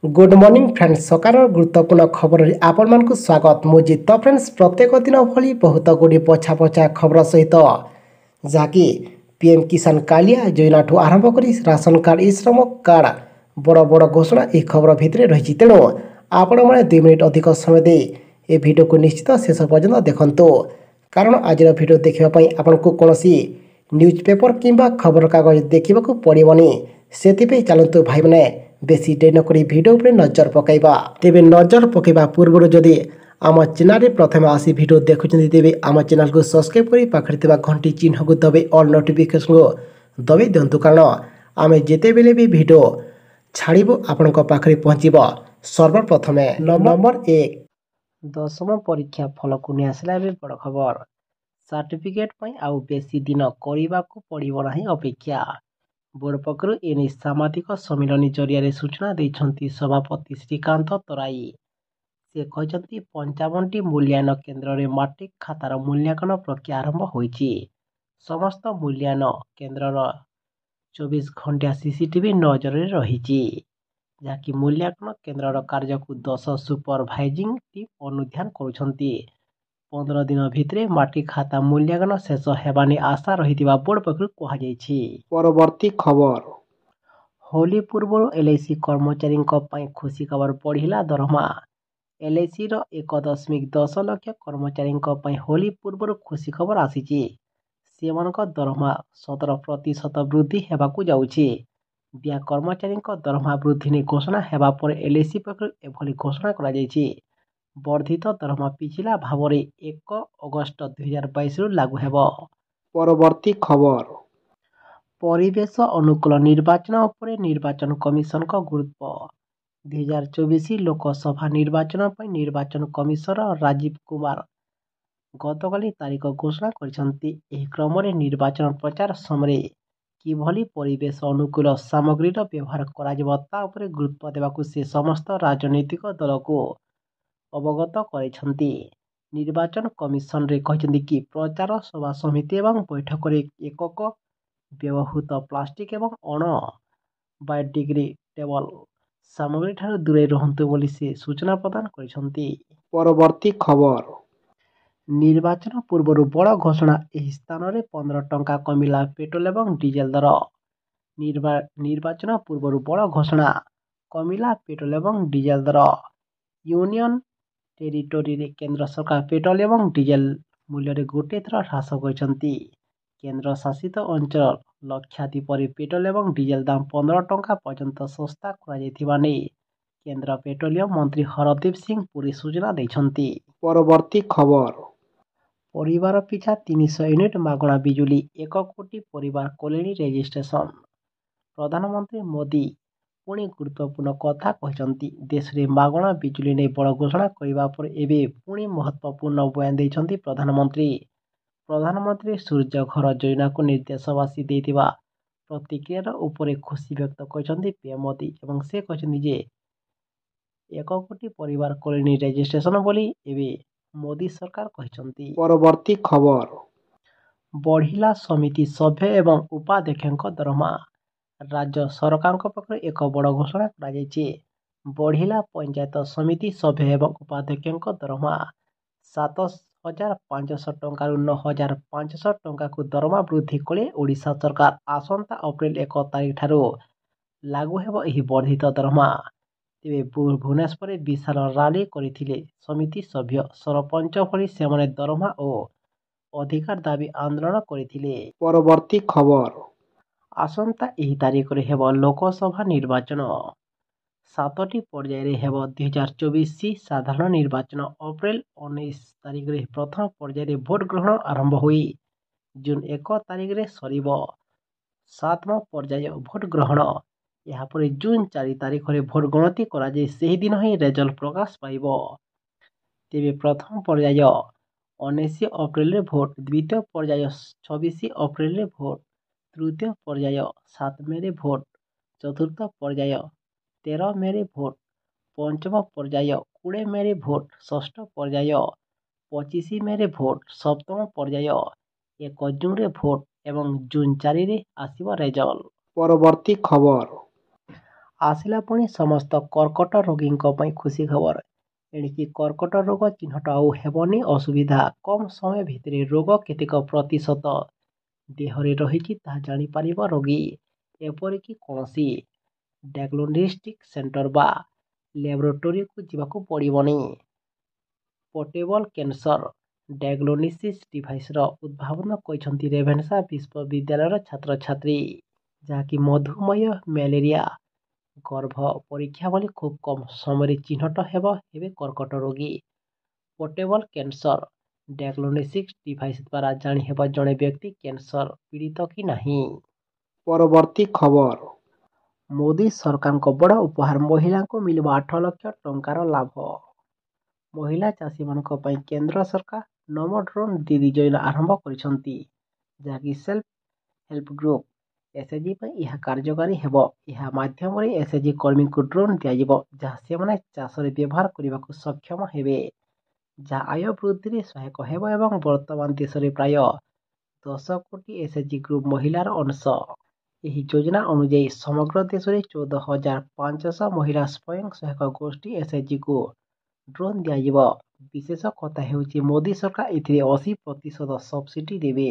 Good morning friends सकार गुरुत्वपूर्ण खबर आपण मानक स्वागत मुझे तो फ्रेंड्स प्रत्येक दिन भली बहुत गुड़ी पछा पछा खबर सहित जहाँकि पीएम किसान कालिया योजना ठू आरंभ कर राशन कार्ड ई श्रम कार्ड बड़ बड़ घोषणा यह खबर भितर रही तेणु आपण मैंने 2 मिनिट अधिक समय दे ए वीडियो को निश्चित शेष पर्यंत देखंतु कारण आज वीडियो देखापी आपन को कौन न्यूज पेपर किंबा खबर कागज देखा पड़ोनी से चलतु भाई मैंने बेसी डेरी नक भिड नजर पकईवा तेज नजर पकईवा पूर्व जदि आम चैनल प्रथम आसी भिड देखुं तेज आम चैनल को सब्सक्राइब कर पाखे घंटी चिन्ह को दबाई ऑल नोटिफिकेशन को दबाई दिंतु कारण आम जिते बेले भी भिड छाड़ू आपण पाखे पहुँचब सर्वप्रथम नंबर 1 दशम परीक्षा फल को नहीं आसला बड़ खबर सर्टिफिकेट आउ बेसी दिन करने को पड़ो ना अपेक्षा बोर्ड पक्षर एने सामाजिक सम्मिलन जरिया सूचना देते सभापति श्रीकांत तराई से कहते 55टी मूल्यांकन केन्द्र में मैट्रिक खातार मूल्यांकन प्रक्रिया आरंभ होइछि। समस्त मूल्यांकन केन्द्र 24 घंटा सीसीटीवी नजर रही जहाँकि मूल्यांकन केन्द्र कार्य को 10 सुपरभाइजिंग टीम अनुध्यान करुछंती। 15 दिन भितर मैट्रिक खाता मूल्यांकन शेष हेबानी आशा रही बोर्ड पक्षर कहुछि। परवर्ती खबर होली पूर्व एलआईसी कर्मचारी खुशी खबर बढ़िला दरमा एलआईसी 1.10 लाख कर्मचारी होली पूर्व खुशी खबर आसी दरमा 17% वृद्धि हेबाकु जाउछि। ब्या कर्मचारी दरमा वृद्धि ने घोषणा हेबा पर एलआईसी पक्षर एभली घोषणा करा जायछि। वर्धित दरमा पिछला भाव 1 अगस्त 2022 लागू हेब। परवर्ती खबर परिवेश अनुकूल निर्वाचन उपर निर्वाचन कमिशन का गुरुत्व 2024 लोकसभा निर्वाचन पर निर्वाचन कमिशनर राजीव कुमार गतकाली तारीख घोषणा करछंती। एही क्रम में निर्वाचन प्रचार समय किभली परिवेश अनुकूल सामग्री व्यवहार करा ता उपरे गुरुत्व देवाकू से समस्त राजनीतिक दल को अवगत करछंती। निर्वाचन कमिशन रे कहछंती कि प्रचार सभा समिति एवं बैठक रे एकक व्यवहृत प्लास्टिक एवं अण बायोडिग्रेडेबल सामग्री ठार दूरे रहंतु बोली से सूचना प्रदान करछंती। परवर्ती खबर निर्वाचन पूर्व बड़ घोषणा एही स्थान में 15 टंका कमिला पेट्रोल एवं डीजेल दर निर्वाचन पूर्व बड़ घोषणा कमिला पेट्रोल एवं डीजेल दर यूनियन टेरिटोरी रे केंद्र सरकार पेट्रोल एवं डीजेल मूल्य गोटे थर ह्रास करछंती। केंद्र शासित अंचल लक्षाद्वीप पेट्रोल एवं डीजेल दाम 15 टंका पर्यंत सस्ता करा केंद्र पेट्रोलियम मंत्री हरदीप सिंह पुरी सूचना देछंती। परवर्ती खबर परिवार पिछा 300 यूनिट मागणा बिजुली 1 कोटी परिवार कोलेनी रेजिस्ट्रेशन। प्रधानमंत्री मोदी पुणी गुरुत्वपूर्ण कथा कहते देश में मागणा बिजुली नहीं बड़ घोषणा करने पर एवं पुणी महत्वपूर्ण बयान देते प्रधानमंत्री। प्रधानमंत्री सूर्य घर योजना को निर्देशवासी देथिबा प्रतिक्रिया उपरे खुशी व्यक्त करछंती पीएम मोदी एवं से कहछंती जे 1 कोटी परिवार कोलोनी रेजिस्ट्रेशन बोली एवं मोदी सरकार कहछंती। परवर्ती खबर बढ़िला समिति सभ्य एवं उपाध्यक्ष दरमा राज्य सरकार पक्ष एक बड़ घोषणा करा बढ़िला पंचायत समिति सभ्य एवं उपाध्यक्ष दरमा 7,500 टंका 9,500 टंका को दरमा वृद्धि कले ओडिशा सरकार आसंता अप्रैल 1 तारिख ठारू लागू हेब एही वर्धित दरमा। तेबे भुवनेश्वर विशाल रैली करथिले समिति सभ्य सरपंच भली सेमने दरमा और अधिकार दाबी आंदोलन करथिले। परवर्ती खबर आसंता एही तारिख रे हेब लोकसभा निर्वाचन 7टी पर्याय हेब 2024 साधारण निर्वाचन अप्रैल 19 तारिख रे प्रथम पर्याय भोट ग्रहण आरंभ हुई जून 1 तारिख रे सरीब 7वां पर्याय भोट ग्रहण यापर जून 4 तारिख रे भोट गणति करा जे सही दिन ही रेजल्ट प्रकाश पाइब। तेबे प्रथम पर्याय 19 अप्रैल रे भोट द्वितीय पर्याय 26 अप्रैल रे भोट तृतीय पर्याय 7 मे रे भोट चतुर्थ पर्याय 13 मे रे भोट पंचम पर्याय 20 मे रे भोट षष्ठ पर्याय 25 मे रे भोट सप्तम पर्याय 1 जून रे भोट एवं जून 4 रे आसीबो रेजल्ट। परवर्ती खबर ଆସିଲା ପୁଣି ସମସ୍ତ କର୍କଟ ରୋଗୀଙ୍କ ପାଇଁ ଖୁସି ଖବର। ଏଣିକି କର୍କଟ ରୋଗ ଚିହ୍ନଟ ଆଉ ହେବନି ଅସୁବିଧା। କମ୍ ସମୟ ଭିତରେ ରୋଗ କେତେକ ପ୍ରତିଶତ ଦେହରେ ରହିଛି ତାହା ଜାଣିପାରିବ ରୋଗୀ। ଏପରିକି କୌଣସି ଡାୟଗ୍ନୋଷ୍ଟିକ୍ ସେଣ୍ଟର ବା ଲ୍ୟାବୋରେଟୋରୀକୁ ଯିବାକୁ ପଡ଼ିବନି। ପୋର୍ଟେବଲ୍ କ୍ୟାନ୍ସର ଡାୟଗ୍ନୋସିସ୍ ଡିଭାଇସର ଉଦ୍ଭାବନ କରିଛନ୍ତି ରେଭେନ୍ସା ବିଶ୍ୱବିଦ୍ୟାଳୟର ଛାତ୍ରଛାତ୍ରୀ, ଯାହାକି ମଧୁମେହ, ମ୍ୟାଲେରିଆ, ଗର୍ଭ ପରୀକ୍ଷା ଭଳି ଖୁବ୍ କମ୍ ସମୟରେ ଚିହ୍ନଟ ହେବେ କର୍କଟ ରୋଗୀ। ପୋର୍ଟେବଲ୍ କ୍ୟାନ୍ସର ଡାୟଗ୍ନୋଷ୍ଟିକ୍ ଡିଭାଇସ୍ ଦ୍ୱାରା ଜାଣିହେବ ଜଣେ ବ୍ୟକ୍ତି କ୍ୟାନ୍ସର ପୀଡ଼ିତ କି ନାହିଁ। ପରବର୍ତ୍ତୀ ଖବର। ମୋଦି ସରକାରଙ୍କ ବଡ଼ ଉପହାର, ମହିଳାଙ୍କୁ ମିଳିବ 8 ଲକ୍ଷ ଟଙ୍କାର ଲାଭ। ମହିଳା ଚାଷୀମାନଙ୍କ ପାଇଁ କେନ୍ଦ୍ର ସରକାର ନମୋ ଡ୍ରୋନ୍ ଦିଦି ଯୋଜନା ଆରମ୍ଭ କରିଛନ୍ତି, ଯାହାକି ସେଲ୍ଫ ହେଲ୍ପ ଗ୍ରୁପ୍ ଏସ୍ଏଚ୍ଜି ପାଇଁ ଏହା କାର୍ଯ୍ୟକାରୀ ହେବ। ଏହା ମାଧ୍ୟମରେ ଏସ୍ଏଚ୍ଜି କର୍ମୀଙ୍କୁ ଡ୍ରୋନ୍ ଦିଆଯିବ, ଯାହା ସେମାନେ ଚାଷରେ ବ୍ୟବହାର କରିବାକୁ ସକ୍ଷମ ହେବେ, ଯାହା ଆୟ ବୃଦ୍ଧିରେ ସହାୟକ ହେବ ଏବଂ ବର୍ତ୍ତମାନ ଦେଶରେ ପ୍ରାୟ 10 କୋଟି ଏସ୍ଏଚ୍ଜି ଗ୍ରୁପ୍ ମହିଳାର ଅଂଶ। ଏହି ଯୋଜନା ଅନୁଯାୟୀ ସମଗ୍ର ଦେଶରେ 14,500 ମହିଳା ସ୍ୱୟଂ ସହାୟକ ଗୋଷ୍ଠୀ ଏସ୍ଏଚ୍ଜିକୁ ଡ୍ରୋନ୍ ଦିଆଯିବ। ବିଶେଷ କଥା ହେଉଛି ମୋଦି ସରକାର ଏଥିରେ 80% ସବସିଡି ଦେବେ।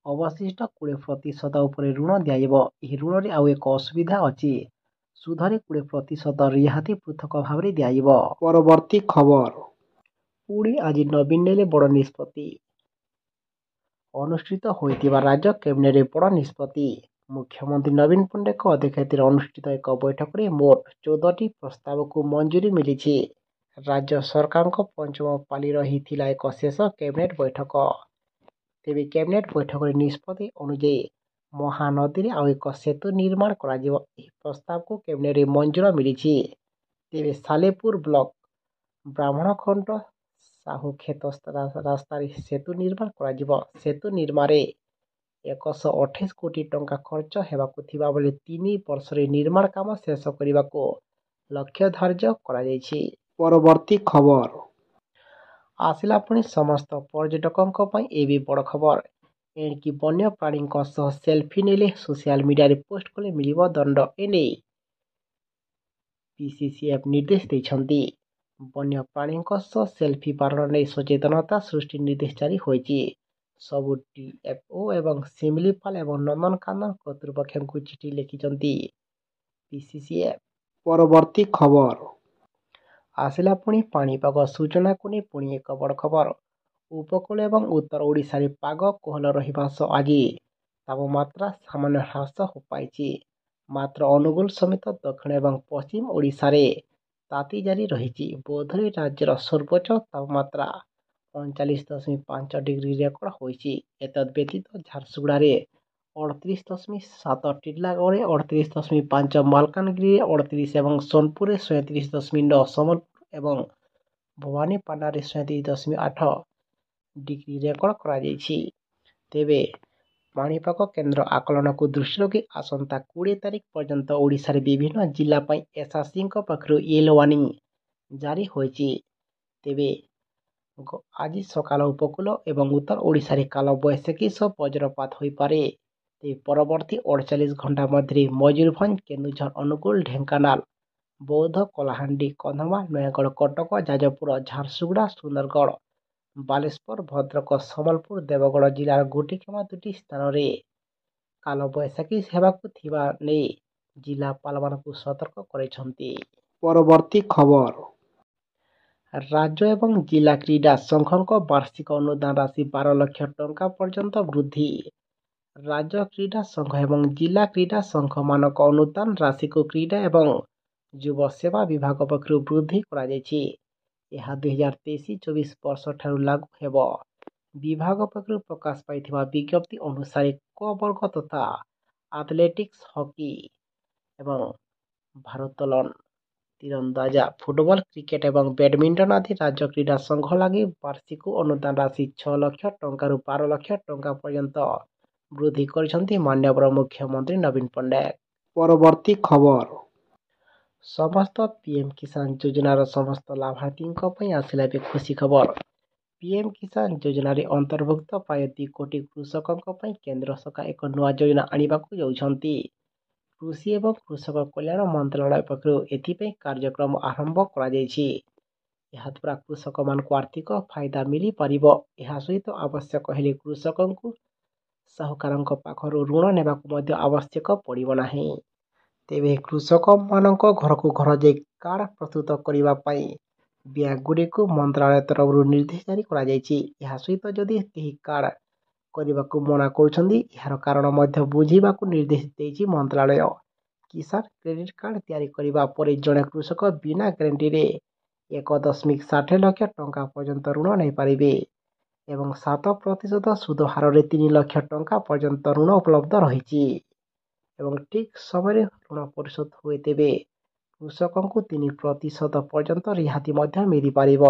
ଅବଶିଷ୍ଟ 20% ଉପରେ ଋଣ ଦିଆଯିବ। ଏହି ଋଣରେ ଆଉ ଏକ ଅସୁବିଧା ଅଛି, ସୁଧରେ 20% ରିହାତି ପୃଥକ ଭାବରେ ଦିଆଯିବ। ପରବର୍ତ୍ତୀ ଖବର। ପୁଣି ଆଜି ନବୀନ ନେଲେ ବଡ଼ ନିଷ୍ପତ୍ତି। ଅନୁଷ୍ଠିତ ହୋଇଥିବା ରାଜ୍ୟ କ୍ୟାବିନେଟରେ ବଡ଼ ନିଷ୍ପତ୍ତି। ମୁଖ୍ୟମନ୍ତ୍ରୀ ନବୀନ ପଟ୍ଟନାୟକଙ୍କ ଅଧ୍ୟକ୍ଷତାରେ ଅନୁଷ୍ଠିତ ଏକ ବୈଠକରେ ମୋଟ 14ଟି ପ୍ରସ୍ତାବକୁ ମଞ୍ଜୁରୀ ମିଳିଛି। ରାଜ୍ୟ ସରକାରଙ୍କ ପଞ୍ଚମ ପାଳିର ହୋଇଥିଲା ଏକ ଶେଷ କ୍ୟାବିନେଟ୍ ବୈଠକ। ତେବେ କ୍ୟାବିନେଟ୍ ବୈଠକରେ ନିଷ୍ପତ୍ତି ଅନୁଯାୟୀ ମହାନଦୀରେ ଆଉ ଏକ ସେତୁ ନିର୍ମାଣ କରାଯିବ। ଏହି ପ୍ରସ୍ତାବକୁ କ୍ୟାବିନେଟରେ ମଞ୍ଜୁରୀ ମିଳିଛି। ତେବେ ସାଲେପୁର ବ୍ଲକ ବ୍ରାହ୍ମଣଖଣ୍ଡ ସାହୁକ୍ଷେତ ରାସ୍ତାରେ ସେତୁ ନିର୍ମାଣ କରାଯିବ। ସେତୁ ନିର୍ମାଣରେ 128 କୋଟି ଟଙ୍କା ଖର୍ଚ୍ଚ ହେବାକୁ ଥିବା ବେଳେ 3 ବର୍ଷରେ ନିର୍ମାଣ କାମ ଶେଷ କରିବାକୁ ଲକ୍ଷ୍ୟ ଧାର୍ଯ୍ୟ କରାଯାଇଛି। ପରବର୍ତ୍ତୀ ଖବର। ଆସିଲା ପୁଣି ସମସ୍ତ ପର୍ଯ୍ୟଟକଙ୍କ ପାଇଁ ଏବେ ବଡ଼ ଖବର। ଏଣିକି ବନ୍ୟପ୍ରାଣୀଙ୍କ ସହ ସେଲ୍ଫି ନେଲେ, ସୋସିଆଲ ମିଡିଆରେ ପୋଷ୍ଟ କଲେ ମିଳିବ ଦଣ୍ଡ। ଏନେଇ ପିସିସିଏଫ୍ ନିର୍ଦ୍ଦେଶ ଦେଇଛନ୍ତି। ବନ୍ୟପ୍ରାଣୀଙ୍କ ସହ ସେଲ୍ଫି ବାରଣ ନେଇ ସଚେତନତା ସୃଷ୍ଟି ନିର୍ଦ୍ଦେଶ ଜାରି ହୋଇଛି। ସବୁ ଡିଏଫ୍ଓ ଏବଂ ଶିମିଳିପାଳ ଏବଂ ନନ୍ଦନକାନନ କର୍ତ୍ତୃପକ୍ଷଙ୍କୁ ଚିଠି ଲେଖିଛନ୍ତି ପିସିସିଏଫ୍। ପରବର୍ତ୍ତୀ ଖବର। ଆସିଲା ପୁଣି ପାଣିପାଗ ସୂଚନାକୁ ନେଇ ପୁଣି ଏକ ବଡ଼ ଖବର। ଉପକୂଳ ଏବଂ ଉତ୍ତର ଓଡ଼ିଶାରେ ପାଗ କୋହଲ ରହିବା ସହ ଆଜି ତାପମାତ୍ରା ସାମାନ୍ୟ ହ୍ରାସ ପାଇଛି। ମାତ୍ର ଅନୁଗୁଳ ସମେତ ଦକ୍ଷିଣ ଏବଂ ପଶ୍ଚିମ ଓଡ଼ିଶାରେ ତାତି ଜାରି ରହିଛି। ବୌଦ୍ଧରେ ରାଜ୍ୟର ସର୍ବୋଚ୍ଚ ତାପମାତ୍ରା 39.5 ଡିଗ୍ରୀ ରେକର୍ଡ ହୋଇଛି। ଏତଦ୍ ବ୍ୟତୀତ ଝାରସୁଗୁଡ଼ାରେ 38.7, ଟିଟିଲାଗଡ଼ରେ 38.5, ମାଲକାନଗିରିରେ 38 ଏବଂ ସୋନପୁରରେ 37.9, ସମ୍ବଲପୁର ଏବଂ ଭବାନୀପାଟଣାରେ 37.8 ଡିଗ୍ରୀ ରେକର୍ଡ କରାଯାଇଛି। ତେବେ ପାଣିପାଗ କେନ୍ଦ୍ର ଆକଳନକୁ ଦୃଷ୍ଟିରେ ରଖି ଆସନ୍ତା 20 ତାରିଖ ପର୍ଯ୍ୟନ୍ତ ଓଡ଼ିଶାର ବିଭିନ୍ନ ଜିଲ୍ଲା ପାଇଁ ଏସ୍ଆର୍ସିଙ୍କ ପକ୍ଷରୁ ୟେଲୋ ୱାର୍ଣ୍ଣିଂ ଜାରି ହୋଇଛି। ତେବେ ଆଜି ସକାଳ ଉପକୂଳ ଏବଂ ଉତ୍ତର ଓଡ଼ିଶାରେ କାଳବୈଶାଖୀ ସହ ବଜ୍ରପାତ ହୋଇପାରେ। ତେବେ ପରବର୍ତ୍ତୀ 48 ଘଣ୍ଟା ମଧ୍ୟରେ ମୟୂରଭଞ୍ଜ, କେନ୍ଦୁଝର, ଅନୁଗୁଳ, ଢେଙ୍କାନାଳ, ବୌଦ୍ଧ, କଳାହାଣ୍ଡି, କନ୍ଧମାଳ, ନୟାଗଡ଼, କଟକ, ଯାଜପୁର, ଝାରସୁଗୁଡ଼ା, ସୁନ୍ଦରଗଡ଼, ବାଲେଶ୍ୱର, ଭଦ୍ରକ, ସମ୍ବଲପୁର, ଦେବଗଡ଼ ଜିଲ୍ଲାର ଗୋଟିଏ କିମ୍ବା ଦୁଇଟି ସ୍ଥାନରେ କାଳବୈଶାଖୀ ହେବାକୁ ଥିବା ନେଇ ଜିଲ୍ଲାପାଳମାନଙ୍କୁ ସତର୍କ କରାଇଛନ୍ତି। ପରବର୍ତ୍ତୀ ଖବର। ରାଜ୍ୟ ଏବଂ ଜିଲ୍ଲା କ୍ରୀଡ଼ା ସଂଘଙ୍କ ବାର୍ଷିକ ଅନୁଦାନ ରାଶି 12 ଲକ୍ଷ ଟଙ୍କା ପର୍ଯ୍ୟନ୍ତ ବୃଦ୍ଧି। ରାଜ୍ୟ କ୍ରୀଡ଼ା ସଂଘ ଏବଂ ଜିଲ୍ଲା କ୍ରୀଡ଼ା ସଂଘମାନଙ୍କ ଅନୁଦାନ ରାଶିକୁ କ୍ରୀଡ଼ା ଏବଂ ଯୁବ ସେବା ବିଭାଗ ପକ୍ଷରୁ ବୃଦ୍ଧି କରାଯାଇଛି। ଏହା 2023-24 ବର୍ଷ ଠାରୁ ଲାଗୁ ହେବ। ବିଭାଗ ପକ୍ଷରୁ ପ୍ରକାଶ ପାଇଥିବା ବିଜ୍ଞପ୍ତି ଅନୁସାରେ କ ବର୍ଗ ତଥା ଆଥଲେଟିକ୍ସ, ହକି ଏବଂ ଭାରୋତ୍ତୋଳନ, ତୀରନ୍ଦାଜ, ଫୁଟବଲ, କ୍ରିକେଟ ଏବଂ ବ୍ୟାଡମିଣ୍ଟନ ଆଦି ରାଜ୍ୟ କ୍ରୀଡ଼ା ସଂଘ ଲାଗି ବାର୍ଷିକ ଅନୁଦାନ ରାଶି 6 ଲକ୍ଷ ଟଙ୍କାରୁ 12 ଲକ୍ଷ ଟଙ୍କା ପର୍ଯ୍ୟନ୍ତ ବୃଦ୍ଧି କରିଛନ୍ତି ମାନ୍ୟବର ମୁଖ୍ୟମନ୍ତ୍ରୀ ନବୀନ ପଟ୍ଟନାୟକ। ପରବର୍ତ୍ତୀ ଖବର। ସମସ୍ତ ପିଏମ୍ କିଷାନ ଯୋଜନାର ସମସ୍ତ ଲାଭାର୍ଥୀଙ୍କ ପାଇଁ ଆସିଲା ଏବେ ଖୁସି ଖବର। ପିଏମ୍ କିଷାନ ଯୋଜନାରେ ଅନ୍ତର୍ଭୁକ୍ତ ପ୍ରାୟ 2 କୋଟି କୃଷକଙ୍କ ପାଇଁ କେନ୍ଦ୍ର ସରକାର ଏକ ନୂଆ ଯୋଜନା ଆଣିବାକୁ ଯାଉଛନ୍ତି। କୃଷି ଏବଂ କୃଷକ କଲ୍ୟାଣ ମନ୍ତ୍ରଣାଳୟ ପକ୍ଷରୁ ଏଥିପାଇଁ କାର୍ଯ୍ୟକ୍ରମ ଆରମ୍ଭ କରାଯାଇଛି। ଏହାଦ୍ୱାରା କୃଷକମାନଙ୍କୁ ଆର୍ଥିକ ଫାଇଦା ମିଳିପାରିବ। ଏହା ସହିତ ଆବଶ୍ୟକ ହେଲେ କୃଷକଙ୍କୁ ସାହୁକାରଙ୍କ ପାଖରୁ ଋଣ ନେବାକୁ ମଧ୍ୟ ଆବଶ୍ୟକ ପଡ଼ିବ ନାହିଁ। ତେବେ କୃଷକମାନଙ୍କ ଘରକୁ ଘର ଯାଇ କାର୍ଡ଼ ପ୍ରସ୍ତୁତ କରିବା ପାଇଁ ବ୍ୟାଙ୍କଗୁଡ଼ିକୁ ମନ୍ତ୍ରଣାଳୟ ତରଫରୁ ନିର୍ଦ୍ଦେଶ ଜାରି କରାଯାଇଛି। ଏହା ସହିତ ଯଦି କେହି କାର୍ଡ଼ କରିବାକୁ ମନା କରୁଛନ୍ତି, ଏହାର କାରଣ ମଧ୍ୟ ବୁଝିବାକୁ ନିର୍ଦ୍ଦେଶ ଦେଇଛି ମନ୍ତ୍ରଣାଳୟ। କିଷାନ କ୍ରେଡିଟ୍ କାର୍ଡ଼ ତିଆରି କରିବା ପରେ ଜଣେ କୃଷକ ବିନା ଗ୍ୟାରେଣ୍ଟିରେ 1.60 ଲକ୍ଷ ଟଙ୍କା ପର୍ଯ୍ୟନ୍ତ ଋଣ ନେଇପାରିବେ ଏବଂ 7% ସୁଧ ହାରରେ 3 ଲକ୍ଷ ଟଙ୍କା ପର୍ଯ୍ୟନ୍ତ ଋଣ ଉପଲବ୍ଧ ରହିଛି ଏବଂ ଠିକ୍ ସମୟରେ ଋଣ ପରିଶୋଧ ହୁଏ ତେବେ କୃଷକଙ୍କୁ 3% ପର୍ଯ୍ୟନ୍ତ ରିହାତି ମଧ୍ୟ ମିଳିପାରିବ।